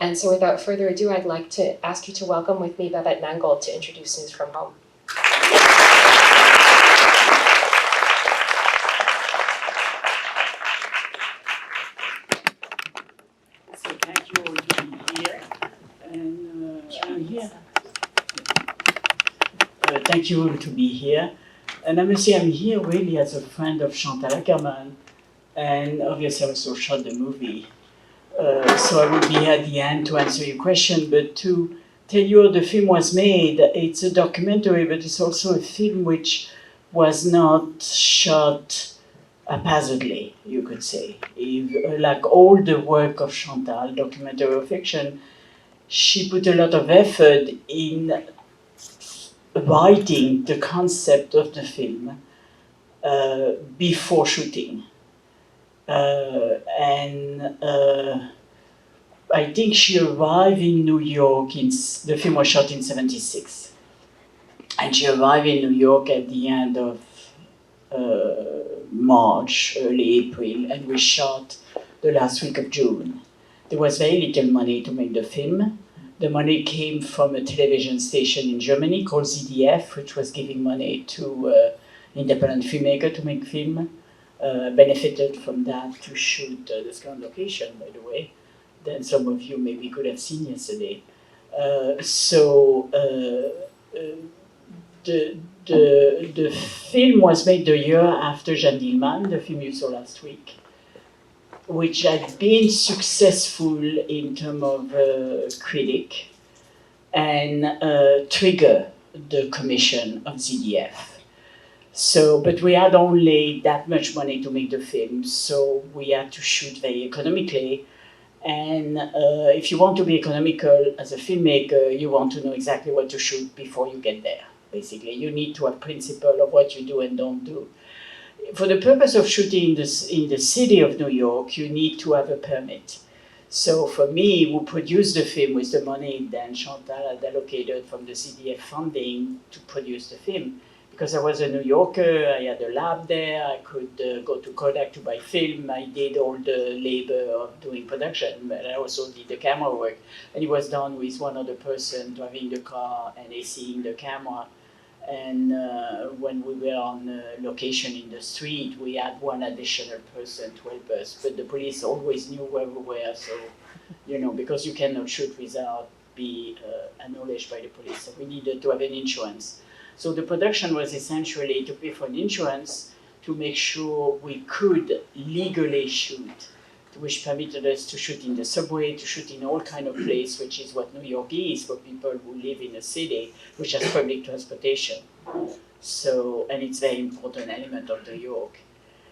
And so without further ado, I'd like to ask you to welcome with me Babette Mangolte to introduce News from Home. So thank you all to be here. And I'm here. Thank you all to be here. And I must say I'm here really as a friend of Chantal Ackerman. And obviously I also shot the movie. So I will be here at the end to answer your question, but to tell you how the film was made, it's a documentary, but it's also a film which was not shot haphazardly, you could say. Like all the work of Chantal, documentary or fiction, she put a lot of effort in writing the concept of the film before shooting. I think she arrived in New York, the film was shot in 76. And she arrived in New York at the end of March, early April, and we shot the last week of June. There was very little money to make the film. The money came from a television station in Germany called ZDF, which was giving money to independent filmmakers to make film. Benefited from that to shoot this kind of location, by the way, than some of you maybe could have seen yesterday. The film was made the year after Jeanne Dielman, the film you saw last week, which had been successful in terms of critic and trigger the commission of ZDF. So, but we had only that much money to make the film, so we had to shoot very economically. And if you want to be economical as a filmmaker, you want to know exactly what to shoot before you get there, basically. You need to have principle of what you do and don't do. For the purpose of shooting in the city of New York, you need to have a permit. So for me, who produced the film with the money then Chantal had allocated from the CDF funding to produce the film, because I was a New Yorker, I had a lab there, I could go to Kodak to buy film, I did all the labor of doing production, but I also did the camera work. And it was done with one other person driving the car and ACing the camera. And when we were on location in the street, we had one additional person to help us. But the police always knew where we were, so, because you cannot shoot without being acknowledged by the police. So we needed to have an insurance. So the production was essentially to pay for an insurance to make sure we could legally shoot, which permitted us to shoot in the subway, to shoot in all kind of places, which is what New York is for people who live in a city which has public transportation. So, and it's a very important element of New York.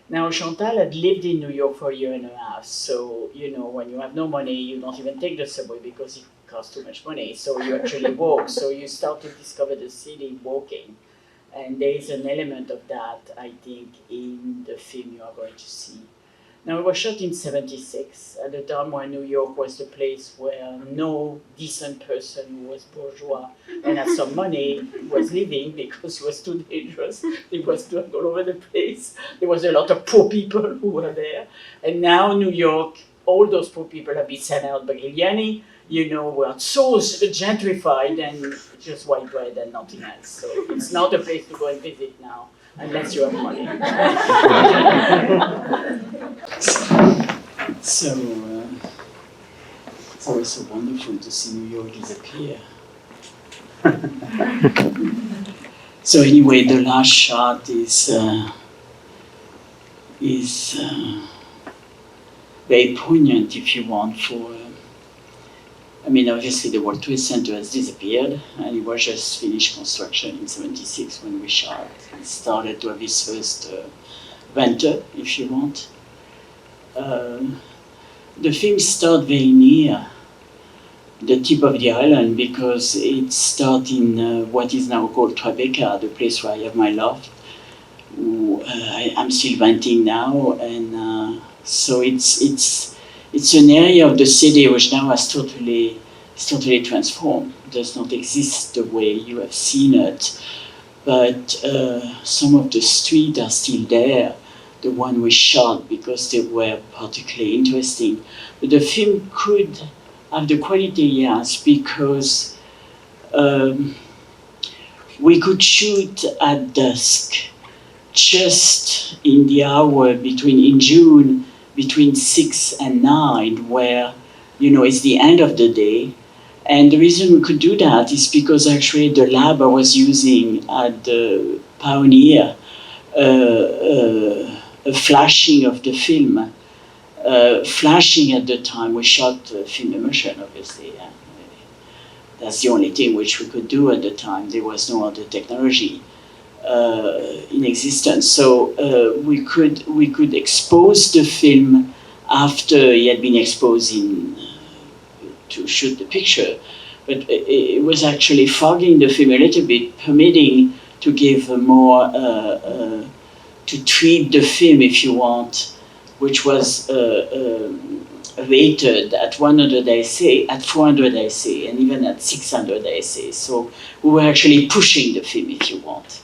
Now, Chantal had lived in New York for a year and a half, so, when you have no money, you don't even take the subway because it costs too much money, so you actually walk. So you start to discover the city walking. And there is an element of that, I think, in the film you are going to see. Now, it was shot in 76, at the time when New York was the place where no decent person who was bourgeois and had some money was living because it was too dangerous. It was drunk all over the place. There was a lot of poor people who were there. And now New York, all those poor people have been sent out by Giuliani, were so gentrified and just white bread and nothing else. So it's not a place to go and visit now, unless you have money. So it's always so wonderful to see New York disappear. So anyway, the last shot is very poignant, if you want, for. Obviously the World Trade Center has disappeared, and it was just finished construction in 76 when we shot. It started to have its first winter, if you want. The film starts very near the tip of the island because it starts in what is now called Tribeca, the place where I have my loft. I'm still renting now, and so it's an area of the city which now is totally transformed. It does not exist the way you have seen it, but some of the streets are still there, the one we shot because they were particularly interesting. But the film could Of the quality, yes, because we could shoot at dusk, just in the hour in June, between 6 and 9, where, it's the end of the day. And the reason we could do that is because actually the lab I was using at the Pioneer, a flashing of the film, flashing at the time, we shot film immersion, obviously. Yeah. That's the only thing which we could do at the time. There was no other technology in existence. So we could expose the film after it had been exposed to shoot the picture. But it was actually fogging the film a little bit, permitting to give a more, to treat the film, if you want, which was rated at 100 SA, at 400 SA, and even at 600 SA. So we were actually pushing the film, if you want.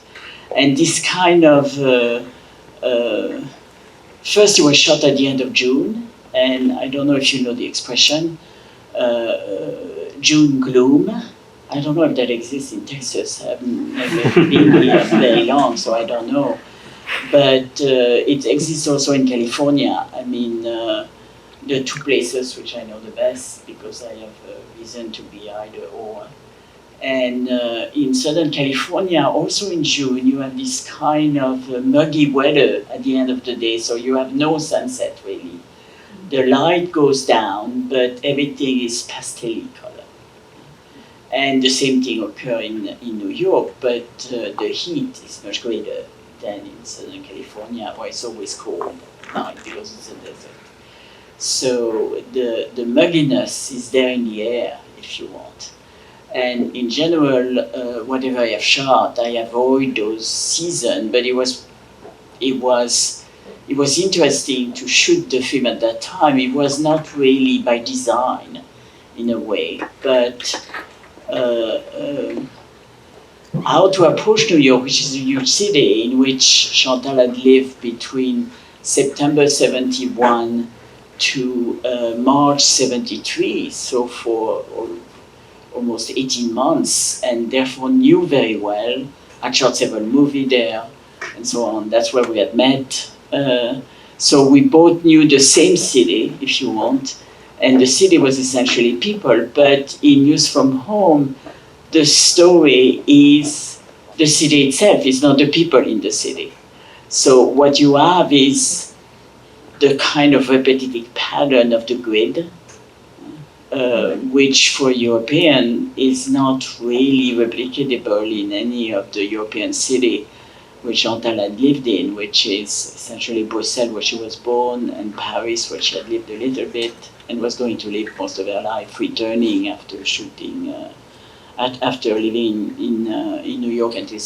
And this kind of, first it was shot at the end of June, and I don't know if you know the expression, June gloom. I don't know if that exists in Texas. I've never been here very long, so I don't know. But it exists also in California. I mean, the two places which I know the best because I have a reason to be either or. And in Southern California, also in June, you have this kind of muggy weather at the end of the day, so you have no sunset really. The light goes down, but everything is pastel color. And the same thing occurs in New York, but the heat is much greater than in Southern California, where it's always cold at night because it's a desert. So the mugginess is there in the air, if you want. And in general, whatever I have shot, I avoid those seasons, but it was interesting to shoot the film at that time. It was not really by design, in a way, but how to approach New York, which is a huge city in which Chantal had lived between September 71 to March 73, so for almost 18 months, and therefore knew very well. I shot several movies there, and so on. That's where we had met. So we both knew the same city, if you want, and the city was essentially people, but in News from Home, the story is the city itself, it's not the people in the city. So what you have is the kind of repetitive pattern of the grid, which for European is not really replicatable in any of the European city which Chantal had lived in, which is essentially Brussels, where she was born, and Paris, where she had lived a little bit, and was going to live most of her life, returning after shooting, after living in New York until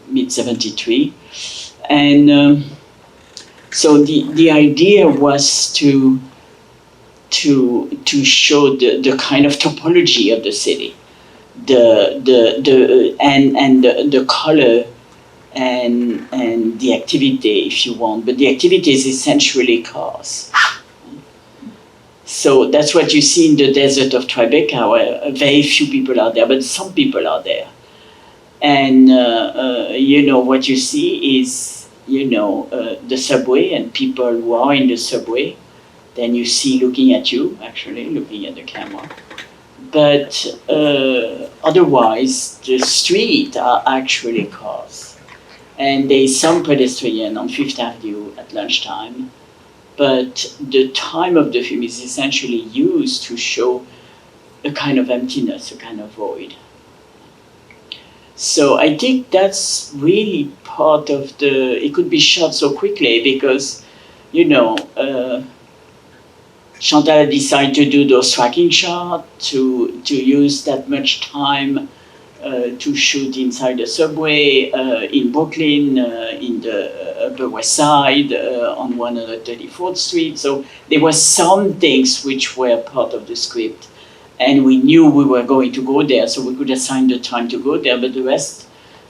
mid-73. And so the idea was to show the kind of topology of the city, the color and the activity, if you want, but the activity is essentially cars. So that's what you see in the desert of Tribeca, where very few people are there, but some people are there. And what you see is the subway and people who are in the subway. Then you see looking at you, actually, looking at the camera. But otherwise, the street are actually cars. And there is some pedestrian on Fifth Avenue at lunchtime. But the time of the film is essentially used to show a kind of emptiness, a kind of void. So I think that's really part of it could be shot so quickly because, Chantal decided to do those tracking shots, to use that much time to shoot inside the subway in Brooklyn, in the Upper West Side, on 134th Street. So there were some things which were part of the script, and we knew we were going to go there, so we could assign the time to go there, but the rest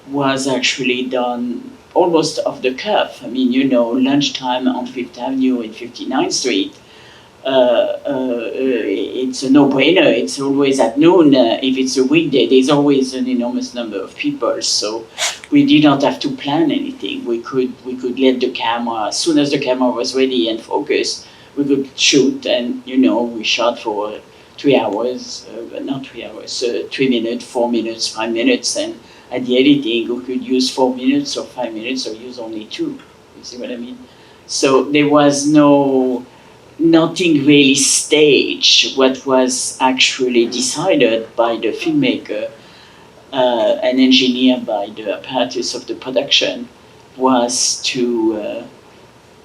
was actually done almost off the cuff. I mean, lunchtime on Fifth Avenue and 59th Street, it's a no-brainer. It's always at noon. If it's a weekday, there's always an enormous number of people. So we did not have to plan anything. We could let the camera, as soon as the camera was ready and focused, we could shoot. And we shot for 3 hours, not 3 hours, 3 minutes, 4 minutes, 5 minutes, and at the editing we could use 4 minutes or 5 minutes or use only two. You see what I mean? So there was nothing really staged. What was actually decided by the filmmaker and engineered by the apparatus of the production was to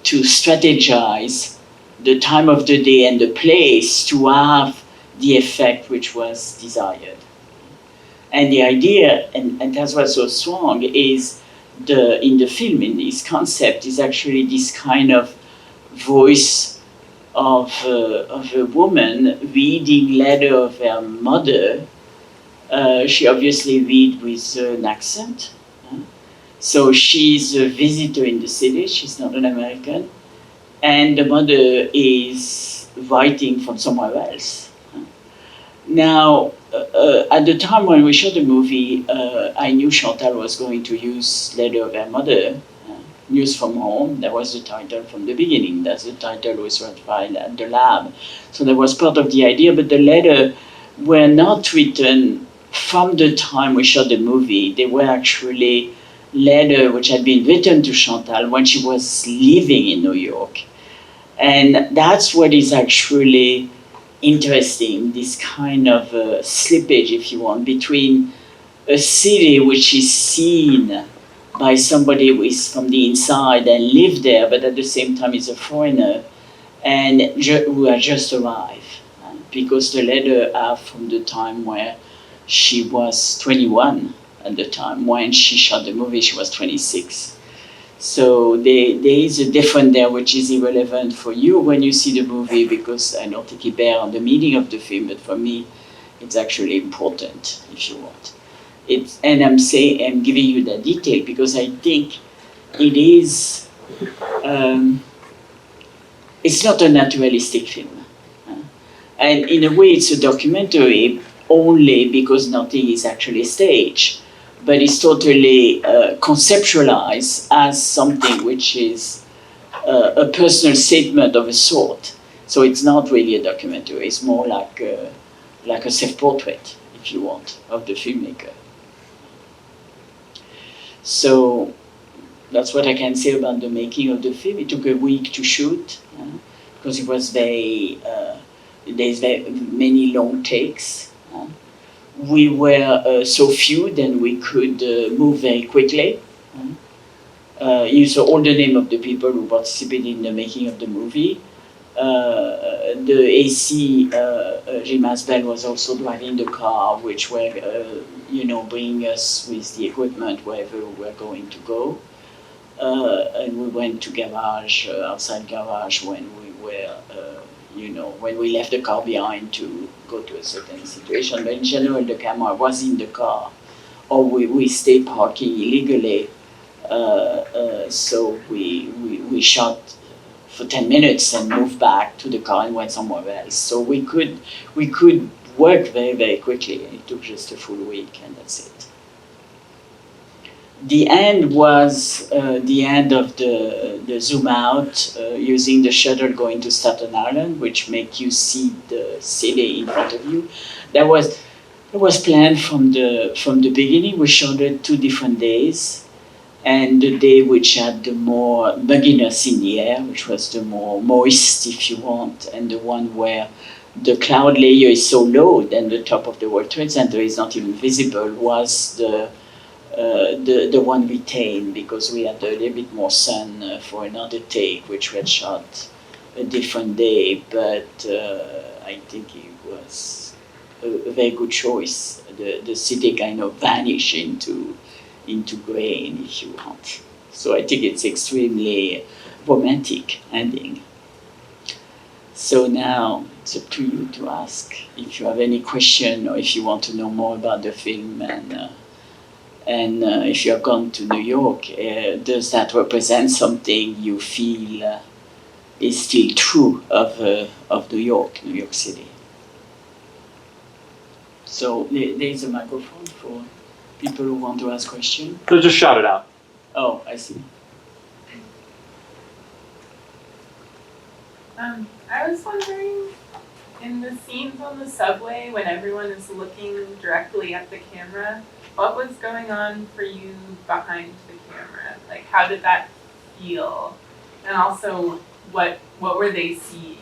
strategize the time of the day and the place to have the effect which was desired. And the idea, and that's what's so strong, is in the film, in this concept, is actually this kind of voice of a woman reading letter of her mother. She obviously read with an accent. So she's a visitor in the city, she's not an American. And the mother is writing from somewhere else. Now, at the time when we shot the movie, I knew Chantal was going to use letter of her mother, News from Home. That was the title from the beginning. That's the title was ratified at the lab. So that was part of the idea, but the letter were not written from the time we shot the movie. They were actually letter which had been written to Chantal when she was living in New York. And that's what is actually interesting, this kind of slippage, if you want, between a city which is seen by somebody who is from the inside and lived there, but at the same time is a foreigner, and who had just arrived. Because the letter are from the time where she was 21 at the time. When she shot the movie, she was 26. So there is a difference there which is irrelevant for you when you see the movie, because I don't think it bears on the meaning of the film, but for me, it's actually important, if you want. And I'm giving you that detail because I think it is, it's not a naturalistic film. And in a way, it's a documentary only because nothing is actually staged. But it's totally conceptualized as something which is a personal statement of a sort. So it's not really a documentary. It's more like a self-portrait, if you want, of the filmmaker. So that's what I can say about the making of the film. It took a week to shoot because it was there's very many long takes. We were so few, then we could move very quickly. You saw all the name of the people who participated in the making of the movie. The AC, Jim Asbel, was also driving the car, which were, bringing us with the equipment wherever we were going to go. And we went to garage, outside garage, when we were, when we left the car behind to go to a certain situation. But in general, the camera was in the car, or we stayed parking illegally. So we shot for 10 minutes and moved back to the car and went somewhere else. So we could work very, very quickly. It took just a full week, and that's it. The end was the end of the zoom out using the shutter going to Staten Island, which make you see the city in front of you. That was planned from the beginning. We shot it 2 different days. And the day which had the more mugginess in the air, which was the more moist, if you want, and the one where the cloud layer is so low that the top of the World Trade Center is not even visible, was the one retained, because we had a little bit more sun for another take, which we had shot a different day. But I think it was a very good choice. The city kind of vanished into grain, if you want. So I think it's extremely romantic ending. So now it's up to you to ask if you have any question, or if you want to know more about the film, and if you have gone to New York, does that represent something you feel is still true of New York City. So there's a microphone for people who want to ask questions. So just shout it out. Oh, I see. I was wondering, in the scenes on the subway when everyone is looking directly at the camera, what was going on for you behind the camera? Like, how did that feel? And also, what were they seeing?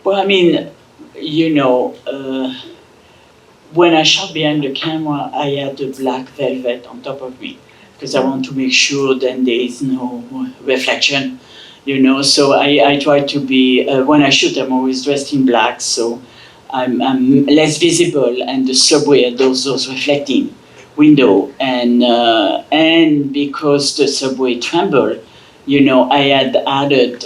Well, I mean, when I shot behind the camera, I had the black velvet on top of me because I want to make sure then there is no reflection, So I try to be, when I shoot, I'm always dressed in black, so I'm less visible, and the subway had those reflecting window, and because the subway trembled, I had added,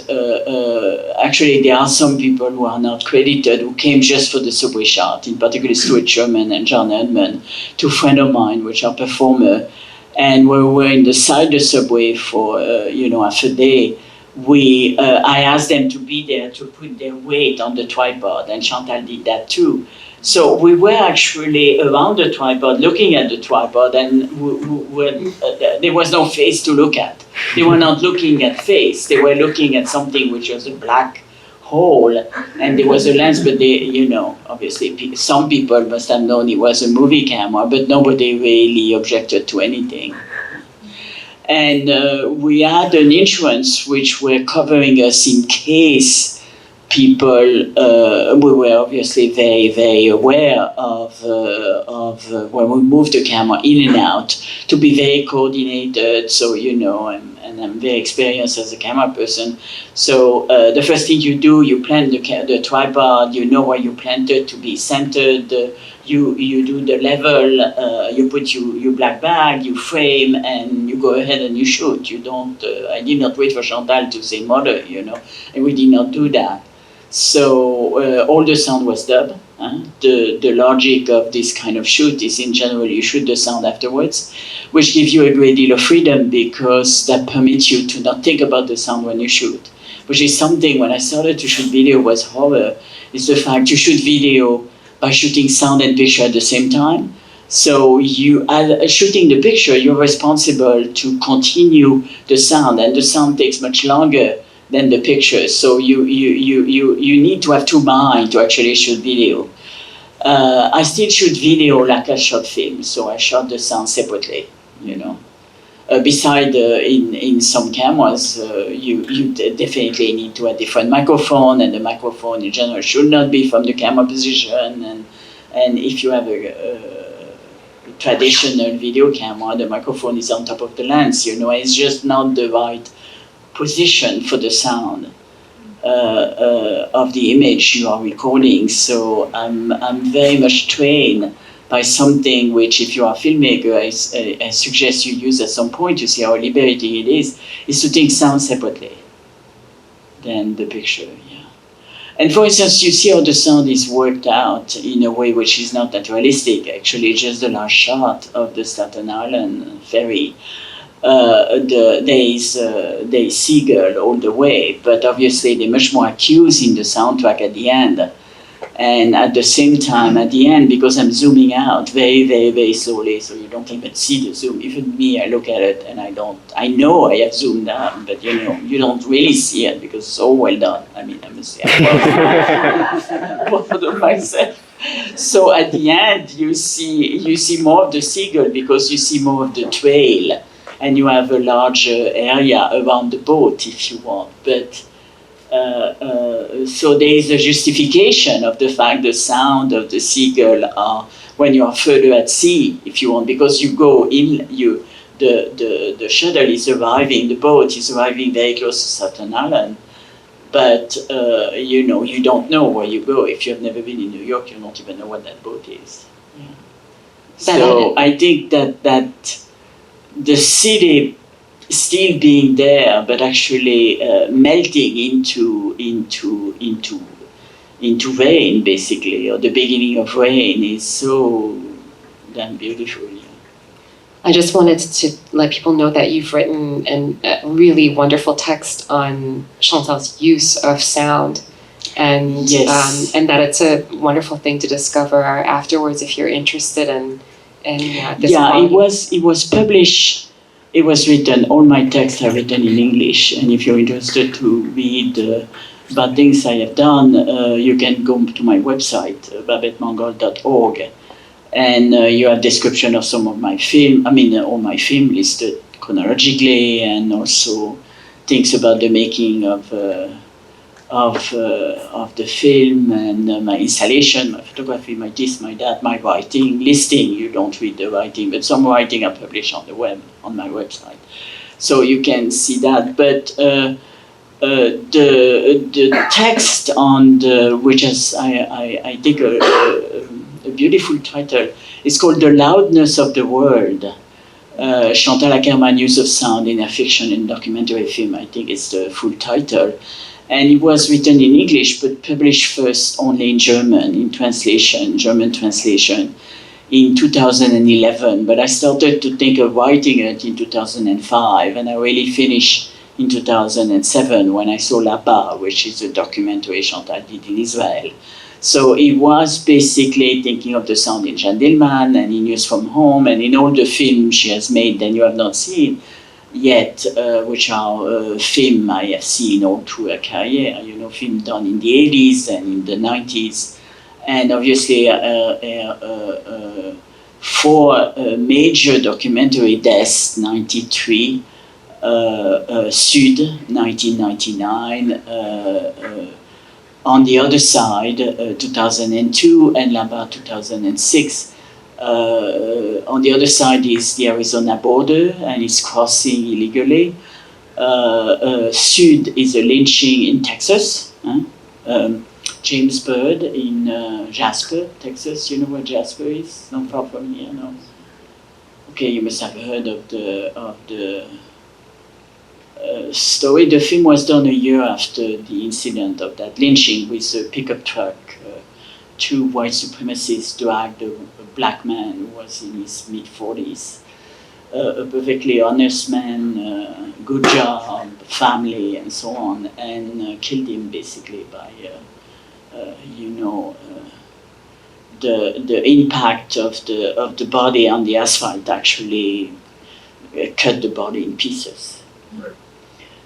actually there are some people who are not credited who came just for the subway shot, in particular Stuart Sherman and John Edmund, two friends of mine, which are performers, and we were in the side of the subway for, half a day. I asked them to be there to put their weight on the tripod, and Chantal did that too. So we were actually around the tripod, looking at the tripod, and there was no face to look at. They were not looking at face. They were looking at something which was a black hole, and there was a lens, but obviously some people must have known it was a movie camera, but nobody really objected to anything. And we had an insurance which were covering us in case people, we were obviously very, very aware of when we moved the camera in and out, to be very coordinated. So, and I'm very experienced as a camera person. So the first thing you do, you plant the tripod, you know where you plant it to be centered. You do the level, you put your black bag, you frame, and you go ahead and you shoot. You don't, I did not wait for Chantal to say mother, and we did not do that. So all the sound was dubbed. The logic of this kind of shoot is, in general, you shoot the sound afterwards, which gives you a great deal of freedom because that permits you to not think about the sound when you shoot, which is something when I started to shoot video was horror, is the fact you shoot video by shooting sound and picture at the same time. So you, shooting the picture, you're responsible to continue the sound, and the sound takes much longer than the picture. So you need to have two minds to actually shoot video. I still shoot video like I shot film, so I shot the sound separately, Beside, in some cameras, you definitely need to have different microphone, and the microphone in general should not be from the camera position. And if you have a traditional video camera, the microphone is on top of the lens. It's just not the right position for the sound of the image you are recording. So I'm very much trained by something which, if you are a filmmaker, I suggest you use at some point to see how liberating it is to think sound separately than the picture, yeah. And for instance, you see how the sound is worked out in a way which is not naturalistic. Actually, just the last shot of the Staten Island ferry, there is seagull all the way, but obviously they're much more accused in the soundtrack at the end. And at the same time, at the end, because I'm zooming out very, very, very slowly, so you don't even see the zoom. Even me, I look at it and I know I have zoomed out, but you don't really see it because it's all well done. I mean, I must say, I'm proud of myself. So at the end, you see more of the seagull because you see more of the trail, and you have a larger area around the boat if you want. But so there is a justification of the fact the sound of the seagull are when you are further at sea, if you want, because you go in, the shuttle is arriving, the boat is arriving very close to Staten Island, but you don't know where you go. If you have never been in New York, you don't even know what that boat is. Yeah. So I think that the city still being there, but actually melting into rain, basically, or the beginning of rain, is so damn beautiful. Yeah. I just wanted to let people know that you've written a really wonderful text on Chantal's use of sound, and Yes. and that it's a wonderful thing to discover afterwards if you're interested in this quality. It was published. It was written. All my texts are written in English, and if you're interested to read about things I have done, you can go to my website, babettemangolte.org, and you have description of some of my film. I mean, all my film listed chronologically, and also things about the making of the film, and my installation, my photography, my this, my that, my writing, listing. You don't read the writing, but some writing I publish on the web, on my website. So you can see that. But the text on which is, I think, a beautiful title, is called The Loudness of the World. Chantal Akerman, Use of Sound in a Fiction and Documentary Film, I think is the full title. And it was written in English, but published first only in German, in translation, German translation, in 2011. But I started to think of writing it in 2005, and I really finished in 2007 when I saw Là-bas, which is a documentary Chantal did in Israel. So it was basically thinking of the sound in Gendelman and in News from Home and in all the films she has made that you have not seen yet, which are film I have seen all through her career, film done in the 80s and in the 90s. And obviously, four major documentary deaths, 93, Sud, 1999, on the other side, 2002, and Là-bas, 2006. On the other side is the Arizona border, and it's crossing illegally. Sud is a lynching in Texas. James Bird in Jasper, Texas. You know where Jasper is? Not far from here, no? Okay, you must have heard of the story. The film was done a year after the incident of that lynching with a pickup truck. Two white supremacists dragged a black man who was in his mid-40s, a perfectly honest man, good job, family, and so on, and killed him basically by, the impact of the body on the asphalt actually cut the body in pieces. Right.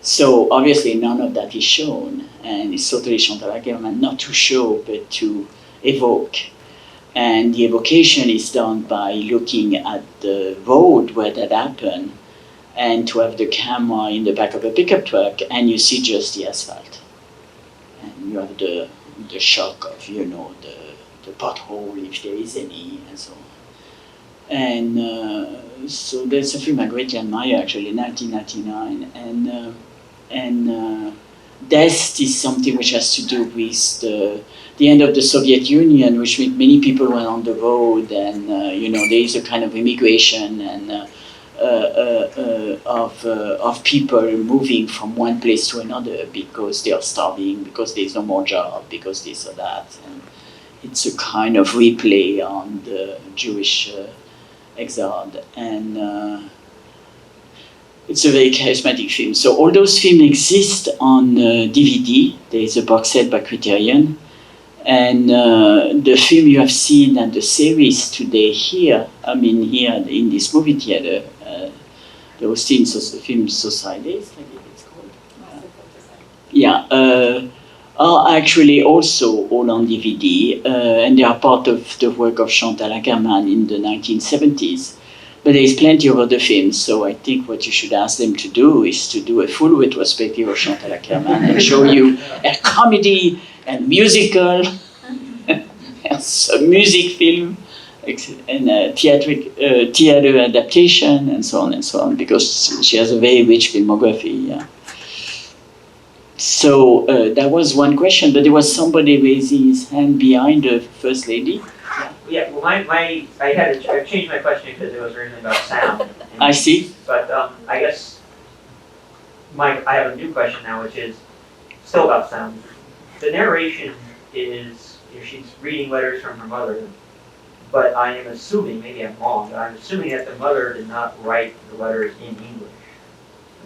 So obviously none of that is shown, and it's totally Chantal Akerman not to show but to evoke. And the evocation is done by looking at the road where that happened, and to have the camera in the back of a pickup truck, and you see just the asphalt. And you have the shock of, the pothole, if there is any, and so on. And so there's a film I greatly admire, actually, 1999. And death is something which has to do with the end of the Soviet Union, which meant many people went on the road, and there is a kind of immigration and of people moving from one place to another because they are starving, because there's no more job, because this or that. And it's a kind of replay on the Jewish exile, and it's a very charismatic film. So all those films exist on DVD. There is a box set by Criterion. And the film you have seen at the series today here, here in this movie theater, the Austin Film Society, I think it's called. Are actually also all on DVD, and they are part of the work of Chantal Akerman in the 1970s. But there is plenty of other films, so I think what you should ask them to do is to do a full retrospective of Chantal Akerman and show you a comedy and musical, a music film, and a theater adaptation, and so on, because she has a very rich filmography. Yeah. So that was one question, but there was somebody raising his hand behind the First Lady. Yeah, well, I changed my question because it was originally about sound. I see. But I guess I have a new question now, which is still about sound. The narration is, she's reading letters from her mother, but I am assuming, maybe I'm wrong, but I'm assuming that the mother did not write the letters in English.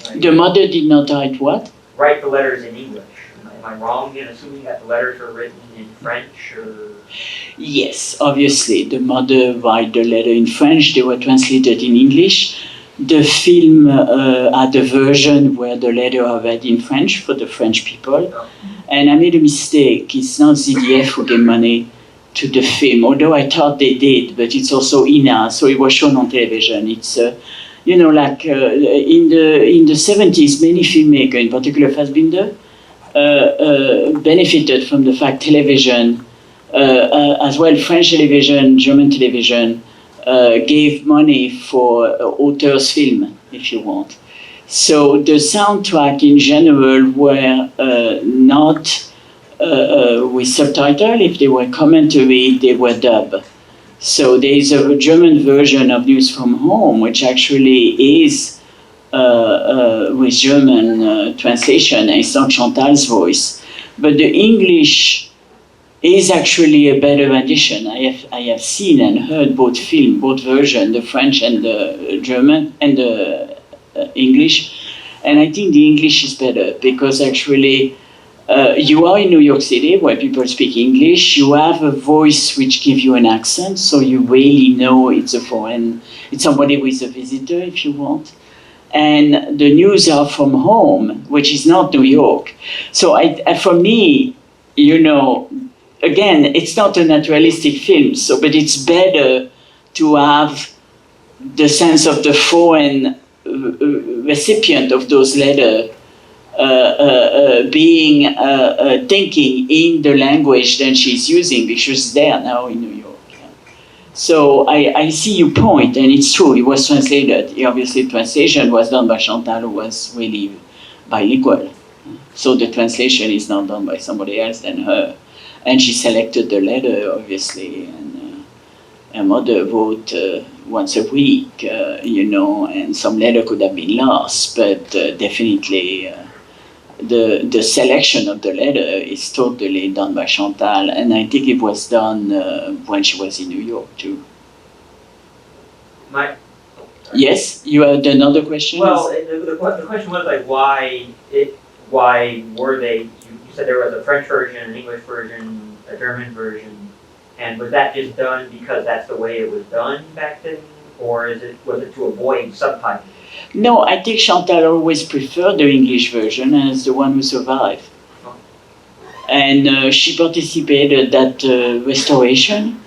Right? The mother did not write what? Write the letters in English. Am I wrong in assuming that the letters were written in French or? Yes, obviously. The mother wrote the letter in French, they were translated in English. The film had a version where the letter are read in French for the French people. Oh. And I made a mistake. It's not ZDF who gave money to the film, although I thought they did, but it's also INA, so it was shown on television. It's, in the 70s, many filmmakers, in particular Fassbinder, benefited from the fact television, as well French television, German television, gave money for authors' film, if you want. So the soundtrack in general were not with subtitle. If they were commentary, they were dub. So there is a German version of News from Home, which actually is with German translation. It's not Chantal's voice, but the English is actually a better edition. I have seen and heard both versions, the French and the German and the English, and I think the English is better because actually you are in New York City where people speak English. You have a voice which gives you an accent, so you really know it's somebody who is a visitor, if you want. And the news are from home, which is not New York. So for me, again, it's not a naturalistic film, but it's better to have the sense of the foreign recipient of those letters being thinking in the language that she's using, because she's there now in New York. So I see your point, and it's true, it was translated. Obviously, translation was done by Chantal, who was really bilingual. So the translation is not done by somebody else than her. And she selected the letter, obviously, and her mother wrote once a week, and some letter could have been lost, but definitely the selection of the letter is totally done by Chantal, and I think it was done when she was in New York too. Yes, you had another question? Well, the question was like why were they? You said there was a French version, an English version, a German version, and was that just done because that's the way it was done back then, or was it to avoid subtitles? No, I think Chantal always preferred the English version as the one who survived. And she participated that restoration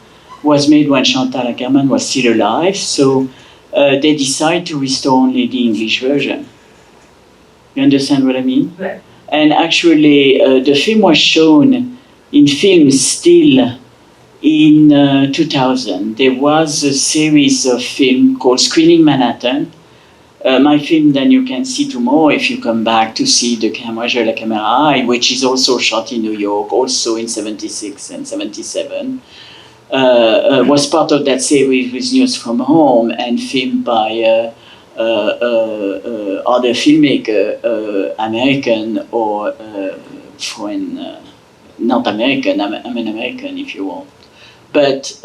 was made when Chantal Ackerman was still alive, so they decided to restore only the English version. You understand what I mean? Right. And actually, the film was shown in film still in 2000. There was a series of film called Screening Manhattan. My film, then you can see tomorrow if you come back to see the Camera de la Caméra, which is also shot in New York, also in 76 and 77, was part of that series with News from Home and filmed by other filmmaker, American or foreign, not American, I'm an American if you want. But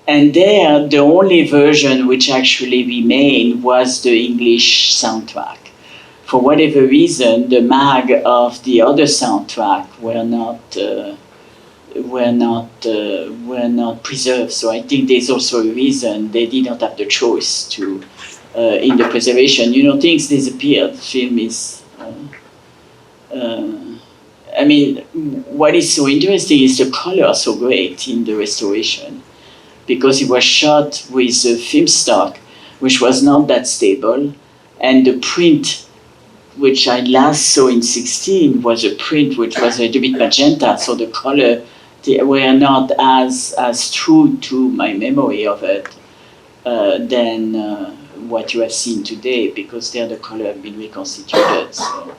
and there, the only version which actually remained was the English soundtrack. For whatever reason, the mag of the other soundtrack were not preserved. So I think there's also a reason they did not have the choice to in the preservation. Things disappeared. Film is. What is so interesting is the color are so great in the restoration, because it was shot with a film stock, which was not that stable, and the print, which I last saw in 16, was a print which was a little bit magenta, so the color they were not as true to my memory of it than what you have seen today, because there the color have been reconstituted, so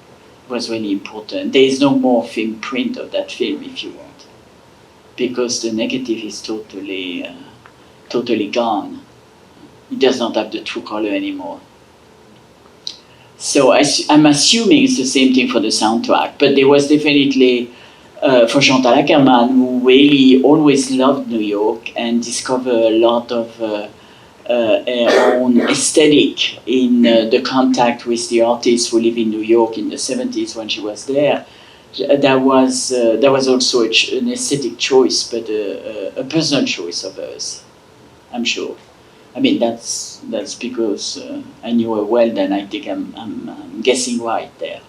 it was really important. There is no more film print of that film, if you want, because the negative is totally gone. It does not have the true color anymore. So I'm assuming it's the same thing for the soundtrack, but there was definitely for Chantal Ackerman, who really always loved New York and discovered a lot of her own aesthetic in the contact with the artists who live in New York in the 70s when she was there. That was also an aesthetic choice, but a personal choice of hers, I'm sure. I mean, that's because I knew her well. Then I think I'm guessing right there.